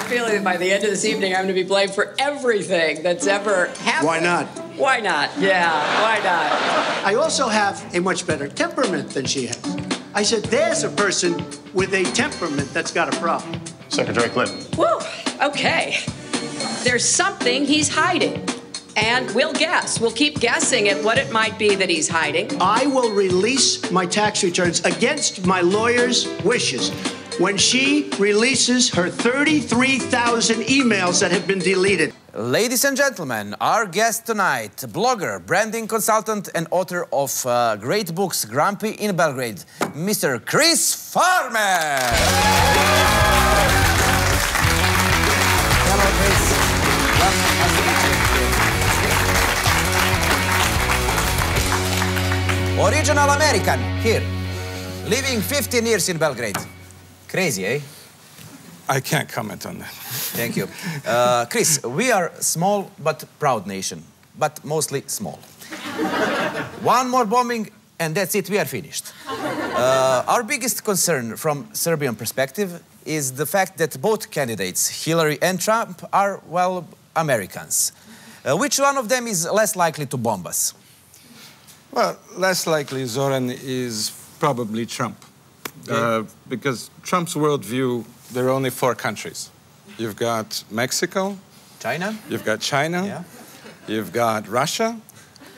a feeling that by the end of this evening, I'm going to be blamed for everything that's ever happened. Why not? Why not? Yeah, why not? I also have a much better temperament than she has. I said, there's a person with a temperament that's got a problem. Secretary Clinton. Woo, okay. There's something he's hiding. And we'll guess. We'll keep guessing at what it might be that he's hiding. I will release my tax returns against my lawyer's wishes when she releases her 33,000 emails that have been deleted. Ladies and gentlemen, our guest tonight, blogger, branding consultant, and author of great books, Grumpy in Belgrade, Mr. Chris Farmer. Hello, Chris. Original American, here, living 15 years in Belgrade. Crazy, eh? I can't comment on that. Thank you. Chris, we are a small but proud nation, but mostly small. One more bombing and that's it, we are finished. Our biggest concern from Serbian perspective is the fact that both candidates, Hillary and Trump, are, well, Americans. Which one of them is less likely to bomb us? Well, less likely, Zoran, is probably Trump. Because Trump's worldview, there are only 4 countries. You've got Mexico. China. You've got China. Yeah. You've got Russia.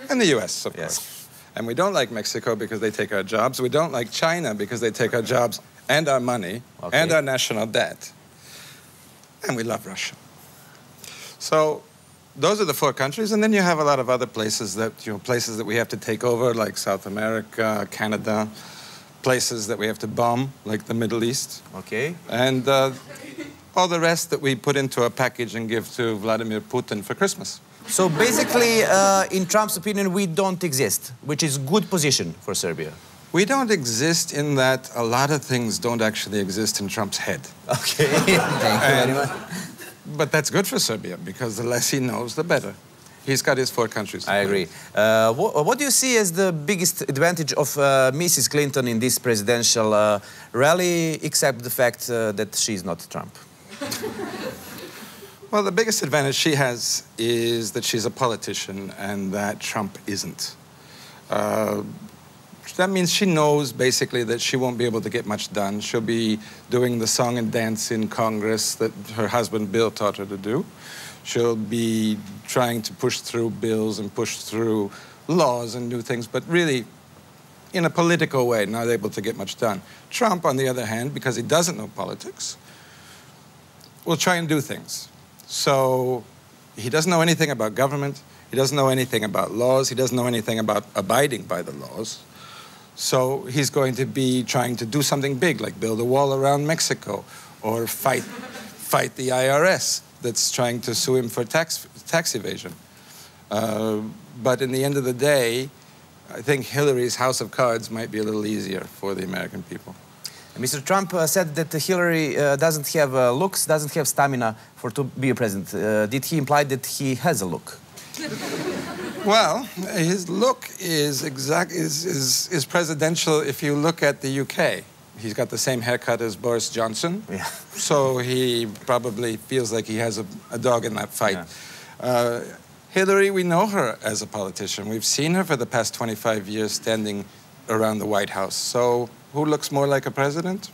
And the US, of course. And we don't like Mexico because they take our jobs. We don't like China because they take our jobs and our money and our national debt. And we love Russia. So those are the 4 countries, and then you have a lot of other places that, places that we have to take over, like South America, Canada, places that we have to bomb, like the Middle East. Okay. And all the rest that we put into a package and give to Vladimir Putin for Christmas. So basically, in Trump's opinion, we don't exist, which is good position for Serbia. We don't exist in that a lot of things don't actually exist in Trump's head. Okay, thank you very much. But that's good for Serbia, because the less he knows, the better. He's got his 4 countries. I agree. What do you see as the biggest advantage of Mrs. Clinton in this presidential rally, except the fact that she's not Trump? Well, the biggest advantage she has is that she's a politician and that Trump isn't. That means she knows, basically, that she won't be able to get much done. She'll be doing the song and dance in Congress that her husband Bill taught her to do. She'll be trying to push through bills and push through laws and new things, but really, in a political way, not able to get much done. Trump, on the other hand, because he doesn't know politics, will try and do things. So he doesn't know anything about government. He doesn't know anything about laws. He doesn't know anything about abiding by the laws. So he's going to be trying to do something big, like build a wall around Mexico or fight the IRS that's trying to sue him for tax evasion. But in the end of the day, I think Hillary's house of cards might be a little easier for the American people. Mr. Trump said that Hillary doesn't have looks, doesn't have stamina to be a president. Did he imply that he has a look? Well, his look is presidential if you look at the UK. He's got the same haircut as Boris Johnson. Yeah. So he probably feels like he has a dog in that fight. Yeah. Hillary, we know her as a politician. We've seen her for the past 25 years standing around the White House. So who looks more like a president?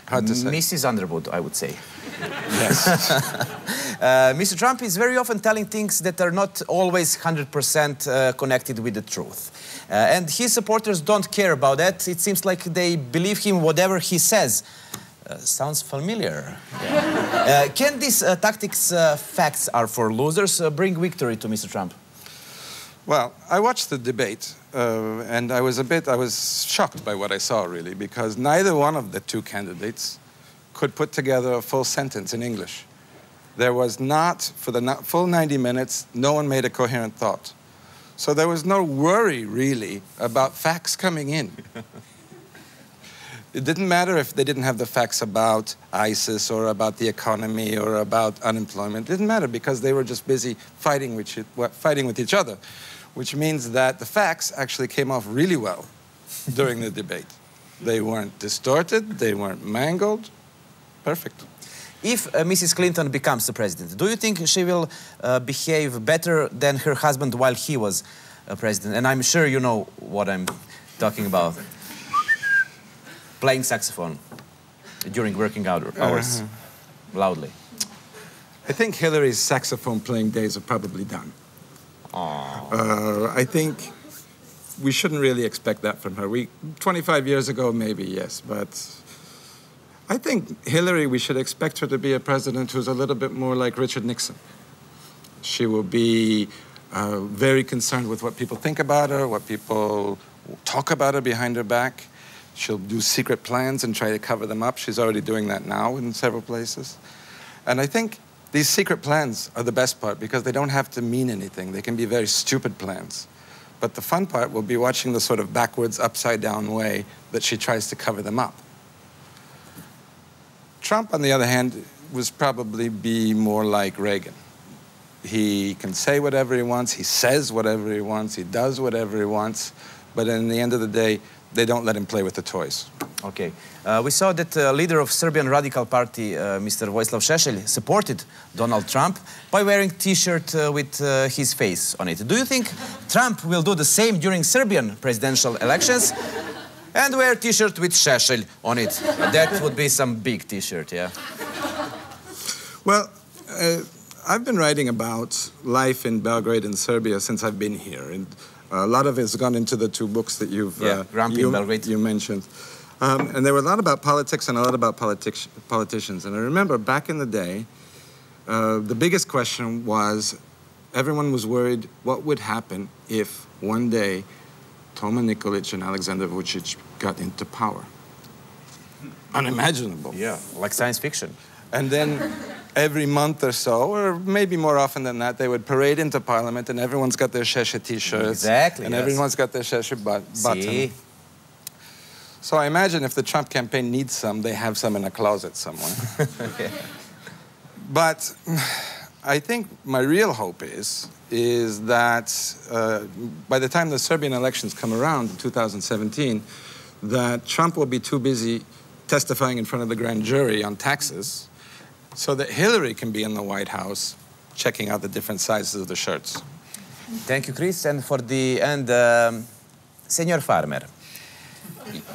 Hard to say. Mrs. Underwood, I would say. Yes. Mr. Trump is very often telling things that are not always 100% connected with the truth. And his supporters don't care about that. It seems like they believe him whatever he says. Sounds familiar. Yeah. Can these tactics, facts are for losers, bring victory to Mr. Trump? Well, I watched the debate, and I was shocked by what I saw, really, because neither one of the 2 candidates could put together a full sentence in English. There was not, for the full 90 minutes, no one made a coherent thought. So there was no worry, really, about facts coming in. It didn't matter if they didn't have the facts about ISIS or about the economy or about unemployment. It didn't matter because they were just busy fighting with each other, which means that the facts actually came off really well during the debate. They weren't distorted, they weren't mangled. Perfect. If Mrs. Clinton becomes the president, do you think she will behave better than her husband while he was president? And I'm sure you know what I'm talking about. Playing saxophone during working hours, loudly. I think Hillary's saxophone playing days are probably done. I think we shouldn't really expect that from her. 25 years ago, maybe, yes, but I think Hillary, we should expect her to be a president who's a little bit more like Richard Nixon. She will be very concerned with what people think about her, what people talk about her behind her back. She'll do secret plans and try to cover them up. She's already doing that now in several places. And I think these secret plans are the best part because they don't have to mean anything. They can be very stupid plans. But the fun part will be watching the sort of backwards, upside-down way that she tries to cover them up. Trump, on the other hand, was probably be more like Reagan. He can say whatever he wants, he says whatever he wants, he does whatever he wants, but in the end of the day, they don't let him play with the toys. Okay. We saw that leader of Serbian Radical Party, Mr. Vojislav Šešelj, supported Donald Trump by wearing T-shirt with his face on it. Do you think Trump will do the same during Serbian presidential elections and wear T-shirt with Šešelj on it? That would be some big T-shirt, yeah? Well, I've been writing about life in Belgrade and Serbia since I've been here. And a lot of it has gone into the two books that you mentioned. And there were a lot about politics and a lot about politicians. And I remember back in the day, the biggest question was, everyone was worried what would happen if one day Toma Nikolic and Alexander Vučić got into power. Unimaginable. Yeah, like science fiction. And then every month or so, or maybe more often than that, they would parade into Parliament and everyone's got their Šešelj T-shirts. Exactly, and yes. Everyone's got their Šešelj button. See? So I imagine if the Trump campaign needs some, they have some in a closet somewhere. Yeah. But I think my real hope is that by the time the Serbian elections come around in 2017, that Trump will be too busy testifying in front of the grand jury on taxes so that Hillary can be in the White House checking out the different sizes of the shirts. Thank you, Chris. And for the end, Senor Farmer,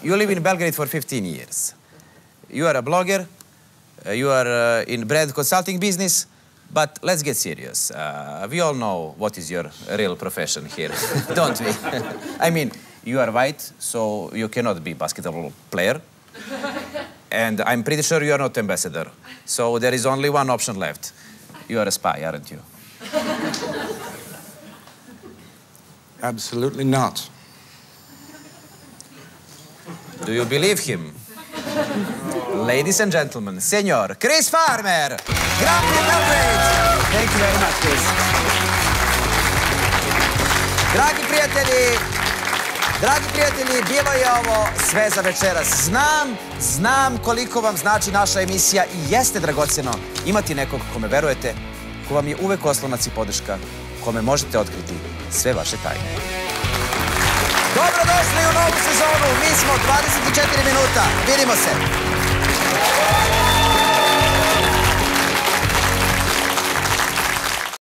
you live in Belgrade for 15 years. You are a blogger, you are in brand consulting business, but let's get serious. We all know what is your real profession here, don't we? I mean, you are white, so you cannot be basketball player. And I'm pretty sure you are not ambassador. So there is only one option left. You are a spy, aren't you? Absolutely not. Do you believe him? Ladies and gentlemen, Senor Chris Farmer, Grand Prix Belgrade. Thank you very much, Chris. Dragi prijatelji, bilo je ovo sve za večeras. Znam koliko vam znači naša emisija i jeste dragocjeno imati nekog kome verujete, ko vam je uvek oslonac i podrška, kome možete otkriti sve vaše tajne. Dobrodošli u novu sezonu, mi smo 24 minuta, vidimo se!